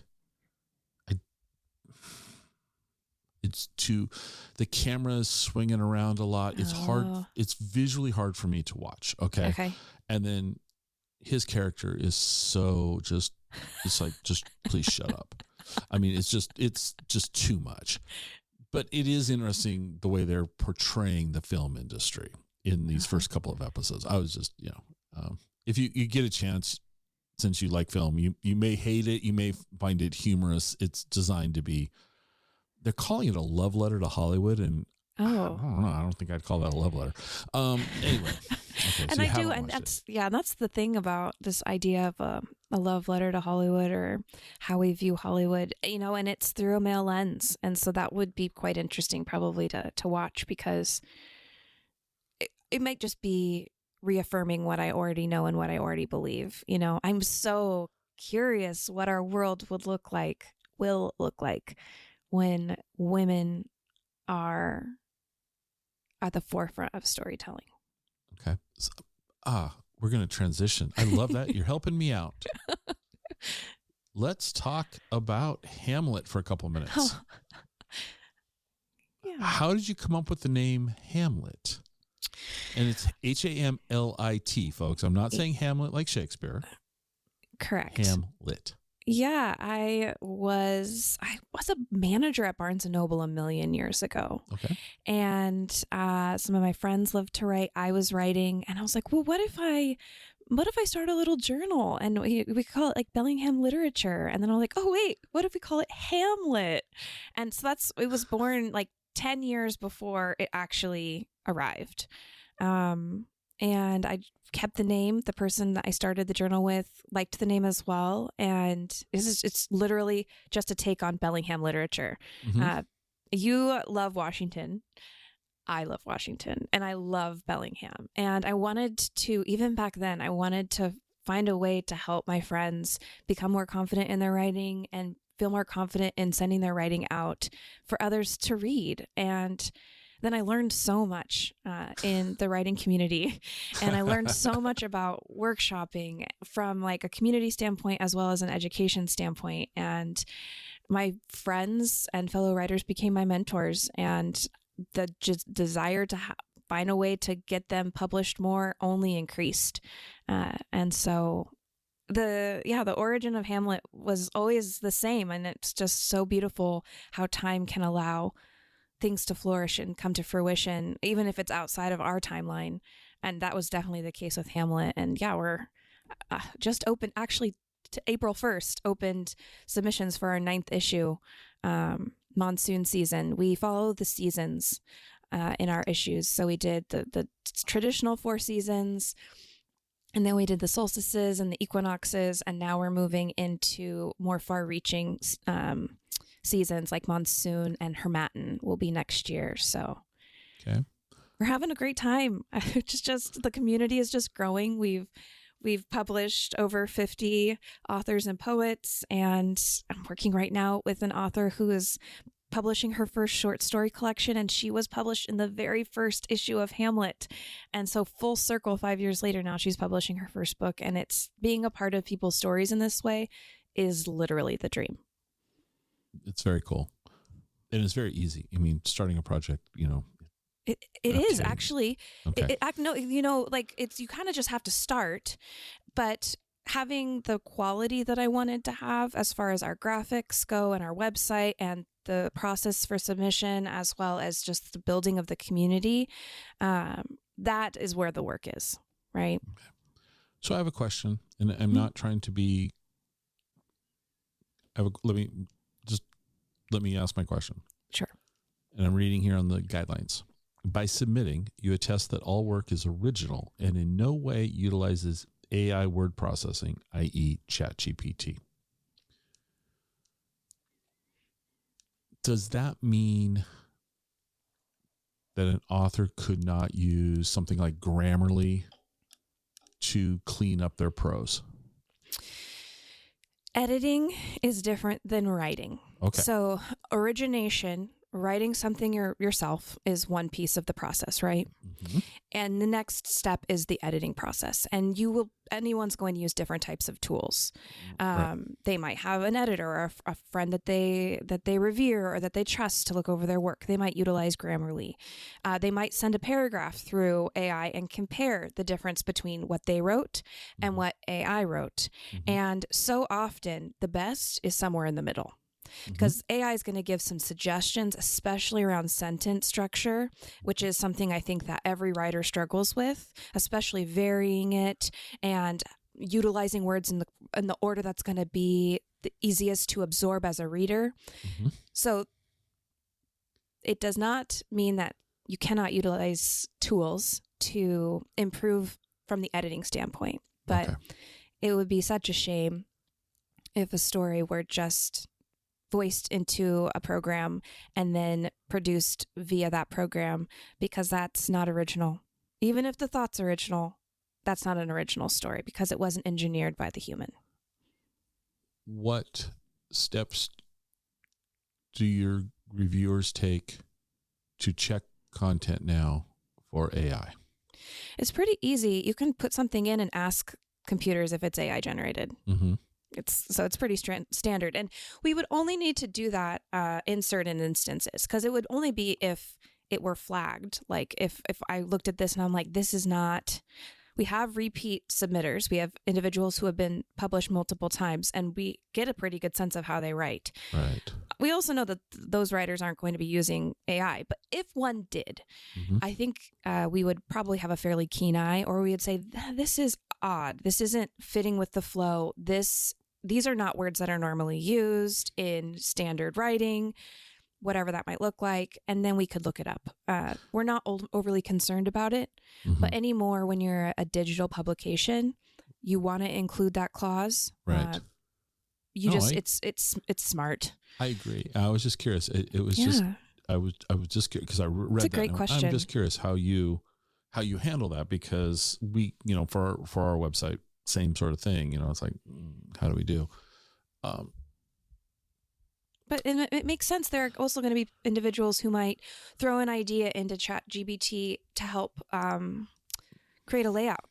the camera is swinging around a lot. It's hard. It's visually hard for me to watch. Okay. And then his character is it's like, just please shut up. I mean, it's just too much. But it is interesting the way they're portraying the film industry in these first couple of episodes. I was just, if you get a chance, since you like film, you may hate it, you may find it humorous. It's designed to be, they're calling it a love letter to Hollywood, and I don't know. I don't think I'd call that a love letter. Anyway. Okay, and I do, and that's the thing about this idea of a love letter to Hollywood, or how we view Hollywood, and it's through a male lens. And so that would be quite interesting probably to watch, because it might just be reaffirming what I already know and what I already believe. I'm so curious what our world will look like when women are at the forefront of storytelling. Okay. So, we're going to transition. I love that. You're helping me out. Let's talk about Hamlet for a couple of minutes. Yeah. How did you come up with the name Hamlet? And it's Hamlit, folks. I'm not saying Hamlet like Shakespeare. Correct. Hamlet. Yeah, I was a manager at Barnes & Noble a million years ago. Okay. And some of my friends loved to write. I was writing, and I was like, well, what if I start a little journal, and we call it like Bellingham Literature? And then I was like, oh wait, what if we call it Hamlet? And so it was born like 10 years before it actually arrived. And I kept the name. The person that I started the journal with liked the name as well. And it's literally just a take on Bellingham literature. Mm-hmm. You love Washington. I love Washington, and I love Bellingham. And I wanted to, even back then, find a way to help my friends become more confident in their writing and feel more confident in sending their writing out for others to read. And then I learned so much in the writing community, and I learned so much about workshopping from like a community standpoint as well as an education standpoint. And my friends and fellow writers became my mentors, and the desire to find a way to get them published more only increased. And so the origin of Hamlet was always the same. And it's just so beautiful how time can allow things to flourish and come to fruition, even if it's outside of our timeline. And that was definitely the case with Hamlet. And yeah, we're just open, actually to April 1st, opened submissions for our 9th issue, monsoon season. We follow the seasons in our issues. So we did the traditional 4 seasons, and then we did the solstices and the equinoxes, and now we're moving into more far-reaching seasons like monsoon and Harmattan will be next year. So okay, we're having a great time. just the community is just growing. We've published over 50 authors and poets, and I'm working right now with an author who is publishing her first short story collection, and she was published in the very first issue of Hamlet. And so full circle, 5 years later, now she's publishing her first book, and it's being a part of people's stories in this way is literally the dream. It's very cool. And it's very easy. I mean, starting a project, It Not is kidding. actually. Okay. No, like you kind of just have to start, but having the quality that I wanted to have as far as our graphics go and our website and the process for submission, as well as just the building of the community, that is where the work is, right? Okay. So I have a question, and I'm not trying to be. Let me ask my question. Sure. And I'm reading here on the guidelines. By submitting, you attest that all work is original and in no way utilizes AI word processing, i.e. ChatGPT. Does that mean that an author could not use something like Grammarly to clean up their prose? Editing is different than writing. Okay. So origination, writing something yourself is one piece of the process, right? Mm-hmm. And the next step is the editing process. And anyone's going to use different types of tools. Right. They might have an editor or a friend that they revere or that they trust to look over their work. They might utilize Grammarly. They might send a paragraph through AI and compare the difference between what they wrote and what AI wrote. Mm-hmm. And so often the best is somewhere in the middle. Because AI is going to give some suggestions, especially around sentence structure, which is something I think that every writer struggles with, especially varying it and utilizing words in the order that's going to be the easiest to absorb as a reader. Mm-hmm. So it does not mean that you cannot utilize tools to improve from the editing standpoint, but it would be such a shame if a story were just voiced into a program and then produced via that program, because that's not original. Even if the thought's original, that's not an original story because it wasn't engineered by the human. What steps do your reviewers take to check content now for AI? It's pretty easy. You can put something in and ask computers if it's AI generated. Mm-hmm. It's pretty standard. And we would only need to do that in certain instances, because it would only be if it were flagged. Like if I looked at this and I'm like, this is not, we have repeat submitters. We have individuals who have been published multiple times, and we get a pretty good sense of how they write. Right. We also know that those writers aren't going to be using AI, but if one did, I think we would probably have a fairly keen eye, or we would say, this is odd. This isn't fitting with the flow. These are not words that are normally used in standard writing, whatever that might look like. And then we could look it up. We're not overly concerned about it, but anymore when you're a digital publication, you want to include that clause. Right. It's smart. I agree. I was just curious. It was just, I was just curious because I read that. It's a great question. I'm just curious how you handle that, because we, for our website, same sort of thing, it's like, how do we do? But it makes sense. There are also going to be individuals who might throw an idea into ChatGPT to help create a layout,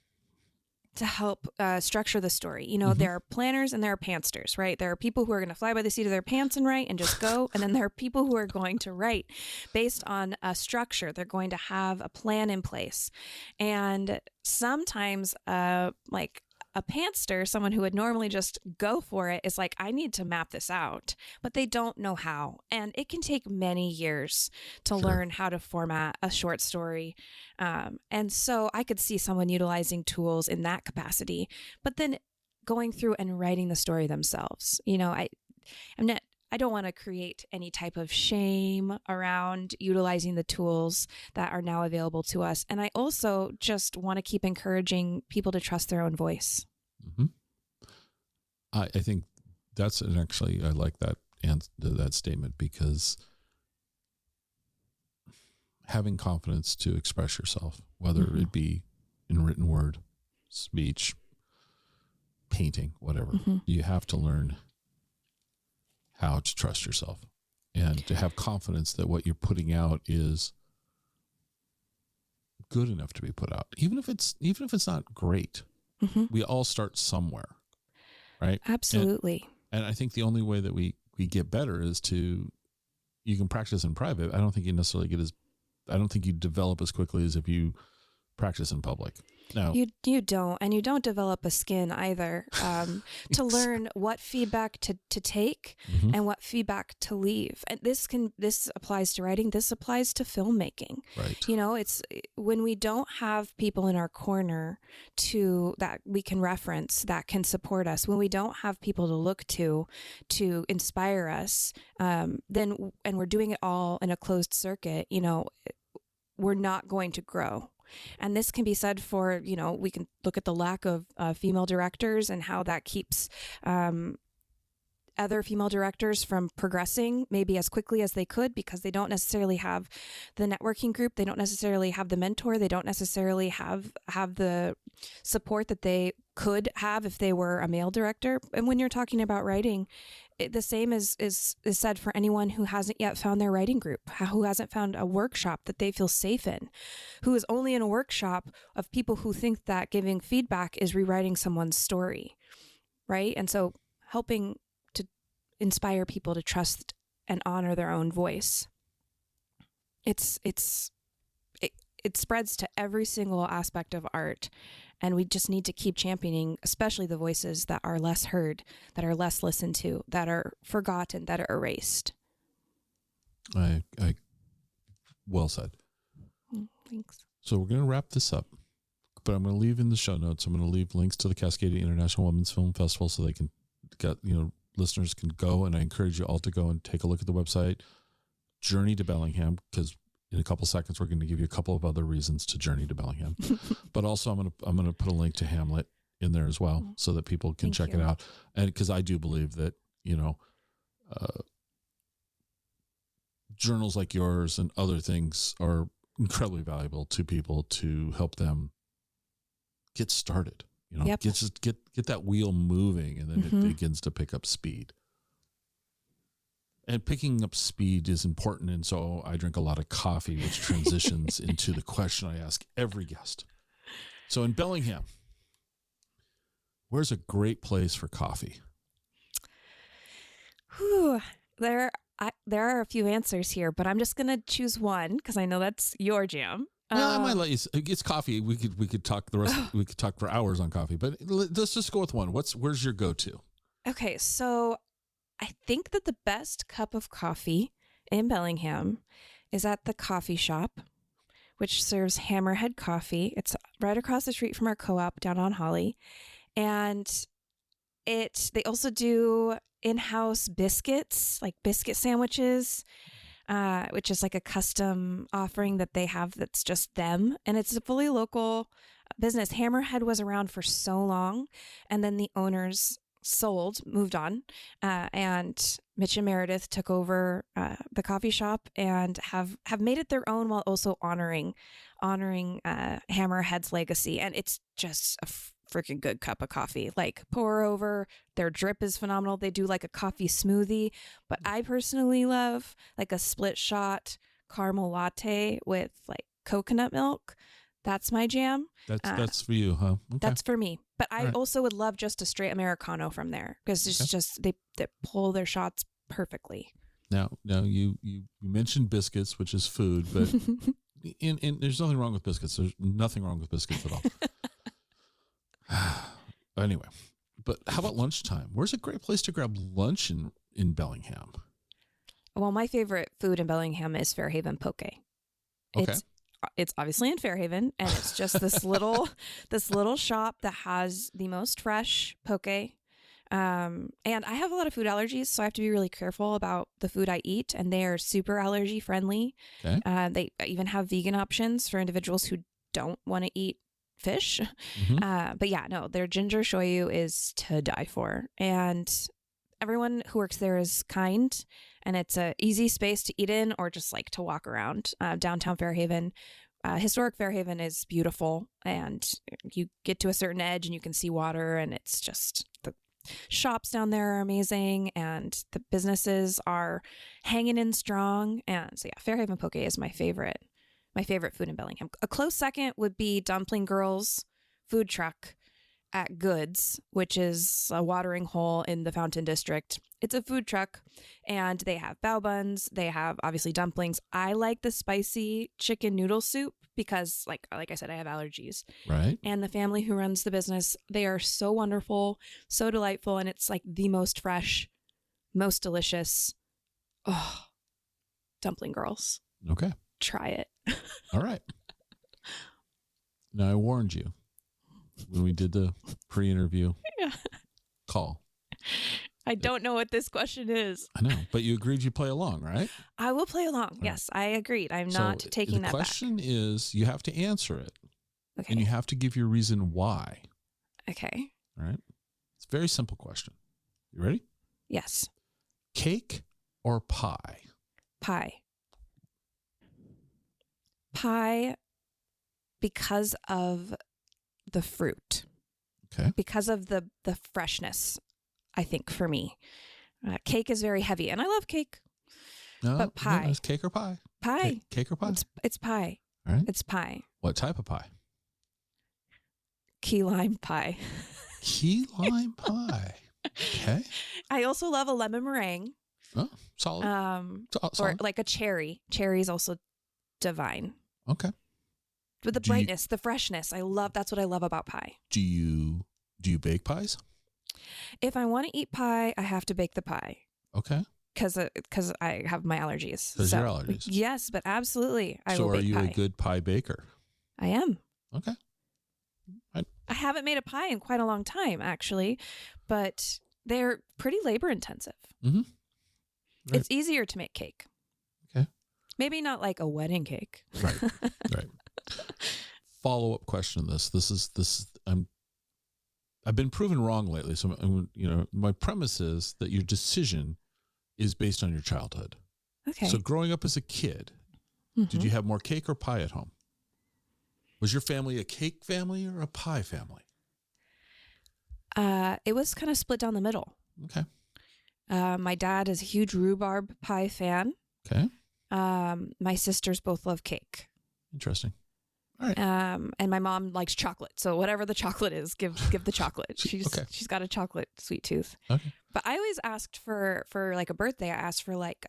to help structure the story. There are planners and there are pantsters, right? There are people who are going to fly by the seat of their pants and write and just go. And then there are people who are going to write based on a structure. They're going to have a plan in place. And sometimes like a pantster, someone who would normally just go for it, is like, I need to map this out, but they don't know how. And it can take many years to learn how to format a short story. And so I could see someone utilizing tools in that capacity, but then going through and writing the story themselves. I don't want to create any type of shame around utilizing the tools that are now available to us. And I also just want to keep encouraging people to trust their own voice. Mm-hmm. I think I like that and that statement, because having confidence to express yourself, whether it be in written word, speech, painting, whatever, you have to learn how to trust yourself and to have confidence that what you're putting out is good enough to be put out, even if it's not great. We all start somewhere, right? Absolutely. And I think the only way that we get better is you can practice in private. I don't think you necessarily get as I don't think you develop as quickly as if you practice in public. No, you don't, and you don't develop a skin either to learn what feedback to take and what feedback to leave. And this applies to writing. This applies to filmmaking. Right. You know, it's when we don't have people in our corner that we can reference, that can support us. When we don't have people to look to inspire us, and we're doing it all in a closed circuit. You know, we're not going to grow. And this can be said for, you know, we can look at the lack of female directors and how that keeps other female directors from progressing maybe as quickly as they could, because they don't necessarily have the networking group. They don't necessarily have the mentor. They don't necessarily have the support that they could have if they were a male director. And when you're talking about writing, the same is said for anyone who hasn't yet found their writing group, who hasn't found a workshop that they feel safe in, who is only in a workshop of people who think that giving feedback is rewriting someone's story, right? And so helping to inspire people to trust and honor their own voice. It spreads to every single aspect of art. And we just need to keep championing, especially the voices that are less heard, that are less listened to, that are forgotten, that are erased. I well said. Thanks. So we're going to wrap this up, but I'm going to leave in the show notes. I'm going to leave links to the Cascadia International Women's Film Festival so they can get, listeners can go. And I encourage you all to go and take a look at the website, Journey to Bellingham, because in a couple seconds, we're going to give you a couple of other reasons to journey to Bellingham. But also, I'm going to put a link to Hamlet in there as well, so that people can check it out. And because I do believe that journals like yours and other things are incredibly valuable to people to help them get started. Get that wheel moving, and then it begins to pick up speed. And picking up speed is important. And so I drink a lot of coffee, which transitions into the question I ask every guest. So in Bellingham, where's a great place for coffee? There are a few answers here, but I'm just going to choose one because I know that's your jam. Well, I might let you. It's coffee. We could talk the rest. We could talk for hours on coffee, but let's just go with one. Where's your go-to? Okay, so I think that the best cup of coffee in Bellingham is at the coffee shop, which serves Hammerhead Coffee. It's right across the street from our co-op down on Holly. And they also do in-house biscuits, like biscuit sandwiches, which is like a custom offering that they have that's just them. And it's a fully local business. Hammerhead was around for so long, and then the owners moved on, and Mitch and Meredith took over the coffee shop and have made it their own while also honoring Hammerhead's legacy. And it's just a freaking good cup of coffee. Like, pour over. Their drip is phenomenal. They do like a coffee smoothie, but I personally love like a split shot caramel latte with like coconut milk. That's my jam. That's for you, huh? Okay. That's for me. But I also would love just a straight Americano from there, because it's just they pull their shots perfectly. Now you mentioned biscuits, which is food, but and there's nothing wrong with biscuits. There's nothing wrong with biscuits at all. Anyway, but how about lunchtime? Where's a great place to grab lunch in Bellingham? Well, my favorite food in Bellingham is Fairhaven Poke. Okay. It's obviously in Fairhaven, and it's just this little shop that has the most fresh poke. And I have a lot of food allergies, so I have to be really careful about the food I eat, and they are super allergy friendly. Okay. They even have vegan options for individuals who don't want to eat fish. But yeah, no, their ginger shoyu is to die for. And everyone who works there is kind, and it's a easy space to eat in or just like to walk around. Downtown Fairhaven, historic Fairhaven is beautiful, and you get to a certain edge and you can see water, and it's just, the shops down there are amazing, and the businesses are hanging in strong. And so yeah, Fairhaven Poke is my favorite food in Bellingham. A close second would be Dumpling Girls food truck. at Goods, which is a watering hole in the Fountain District. It's a food truck, and they have bao buns. They have obviously dumplings. I like the spicy chicken noodle soup because, like I said, I have allergies. Right. And the family who runs the business, they are so wonderful, so delightful, and it's like the most fresh, most delicious. Oh, dumpling girls. Okay. Try it. All right. Now, I warned you when we did the pre-interview call. I don't know what this question is. I know, but you agreed you'd play along, right? I will play along. Yes, I agreed. I'm not taking that back. The question is, you have to answer it. Okay. And you have to give your reason why. Okay. All right. It's a very simple question. You ready? Yes. Cake or pie? Pie. Pie because of the fruit. Okay. Because of the freshness, I think, for me. Cake is very heavy, and I love cake. No, but pie. No, it's cake or pie? Pie. Cake or pie? It's pie. All right. It's pie. What type of pie? Key lime pie. Key lime pie. Okay. I also love a lemon meringue. Oh, solid. Or solid. like a cherry. Cherry is also divine. Okay. But the brightness, the freshness, that's what I love about pie. Do you bake pies? If I want to eat pie, I have to bake the pie. Okay. Because I have my allergies. Because your allergies. Yes, but absolutely, I will So are bake you pie. a good pie baker? I am. Okay. I haven't made a pie in quite a long time, actually, but they're pretty labor intensive. Mm-hmm. Right. It's easier to make cake. Okay. Maybe not like a wedding cake. Right. Right. Follow-up question. I've been proven wrong lately. So, my premise is that your decision is based on your childhood. Okay. So growing up as a kid, did you have more cake or pie at home? Was your family a cake family or a pie family? It was kind of split down the middle. Okay. My dad is a huge rhubarb pie fan. Okay. My sisters both love cake. Interesting. All right. And my mom likes chocolate. So whatever the chocolate is, give the chocolate. She's got a chocolate sweet tooth. Okay. But I always asked for like a birthday. I asked for like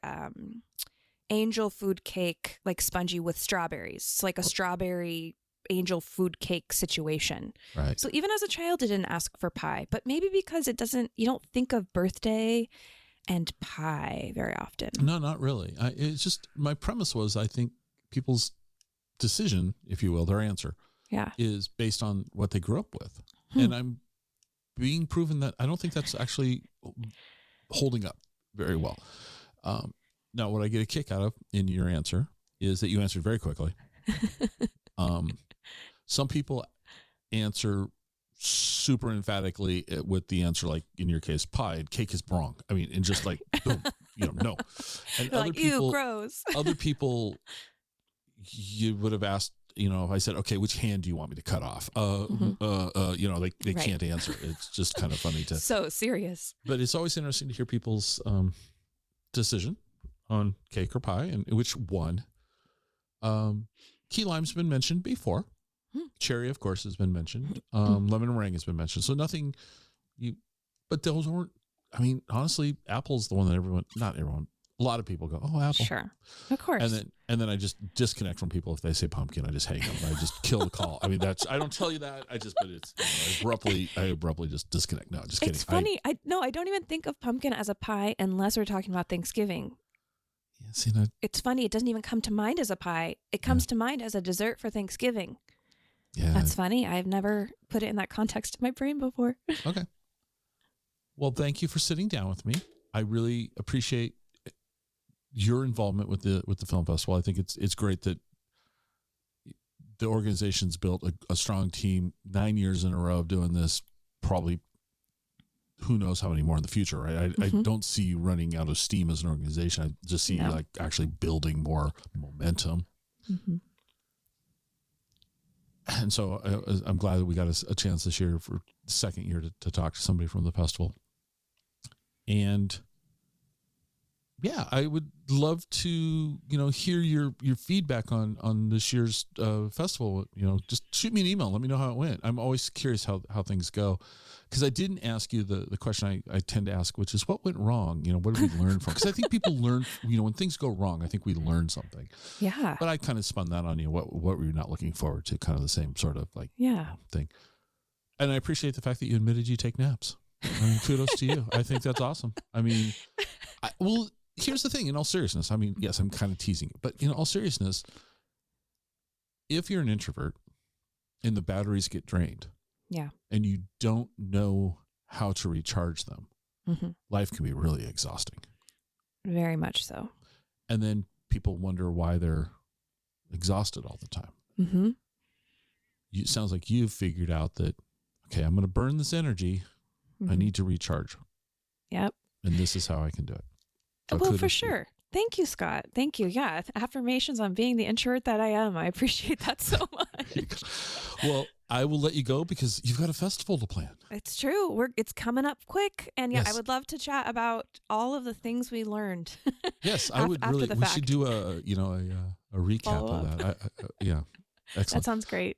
angel food cake, like spongy with strawberries. It's like a strawberry angel food cake situation. Right. So even as a child, I didn't ask for pie, but maybe because you don't think of birthday and pie very often. No, not really. It's just, my premise was, I think people's decision, if you will, their answer, is based on what they grew up with. And I'm being proven that I don't think that's actually holding up very well. Now, what I get a kick out of in your answer is that you answered very quickly. Some people answer super emphatically with the answer, like in your case, pie, and cake is wrong. I mean, and just like, boom, no. And They're other like, people, ew, gross. Other people, you would have asked, if I said, okay, which hand do you want me to cut off? They can't answer. It's just kind of funny to. So serious. But it's always interesting to hear people's decision on cake or pie and which one. Key lime's been mentioned before. Cherry, of course, has been mentioned. Lemon meringue has been mentioned. So nothing, but those weren't, honestly, apple's the one that not everyone, a lot of people go, oh, apple. Sure. Of course. And then I just disconnect from people if they say pumpkin. I just hang them. I just kill the call. I don't tell you that. I abruptly just disconnect. No, just kidding. It's funny. I don't even think of pumpkin as a pie unless we're talking about Thanksgiving. Yeah, see that? It's funny. It doesn't even come to mind as a pie. It comes to mind as a dessert for Thanksgiving. Yeah. That's funny. I've never put it in that context in my brain before. Okay. Well, thank you for sitting down with me. I really appreciate your involvement with the film festival. I think it's great that the organization's built a strong team, 9 years in a row of doing this, probably who knows how many more in the future, right? I don't see you running out of steam as an organization. I just see you like actually building more momentum. Mm-hmm. And so I'm glad that we got a chance this year for the second year to talk to somebody from the festival. And yeah, I would love to, hear your feedback on this year's festival. Just shoot me an email. Let me know how it went. I'm always curious how things go, because I didn't ask you the question I tend to ask, which is what went wrong? What did we learn from? Because I think people learn, when things go wrong, I think we learn something. Yeah. But I kind of spun that on you. What were you not looking forward to? Kind of the same sort of thing. And I appreciate the fact that you admitted you take naps. I mean, kudos to you. I think that's awesome. I mean, here's the thing, in all seriousness, I mean, yes, I'm kind of teasing you, but in all seriousness, if you're an introvert and the batteries get drained, yeah, and you don't know how to recharge them, mm-hmm. life can be really exhausting. Very much so. And then people wonder why they're exhausted all the time. Mm-hmm. It sounds like you've figured out that, okay, I'm going to burn this energy. Mm-hmm. I need to recharge. Yep. And this is how I can do it. So well, for sure. Thank you, Scott. Thank you. Yeah. Affirmations on being the introvert that I am. I appreciate that so much. Well, I will let you go because you've got a festival to plan. It's true. It's coming up quick. And yeah, yes. I would love to chat about all of the things we learned. Yes, I would really. We should do a recap of that. Yeah. Excellent. That sounds great.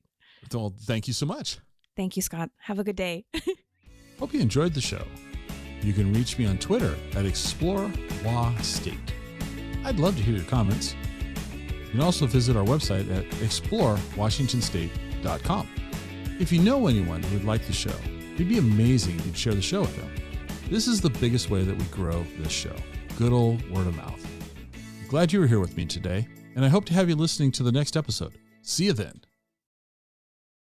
Well, thank you so much. Thank you, Scott. Have a good day. Hope you enjoyed the show. You can reach me on Twitter at ExploreWaState. I'd love to hear your comments. You can also visit our website at explorewashingtonstate.com. If you know anyone who would like the show, it'd be amazing if you'd share the show with them. This is the biggest way that we grow this show. Good old word of mouth. I'm glad you were here with me today, and I hope to have you listening to the next episode. See you then.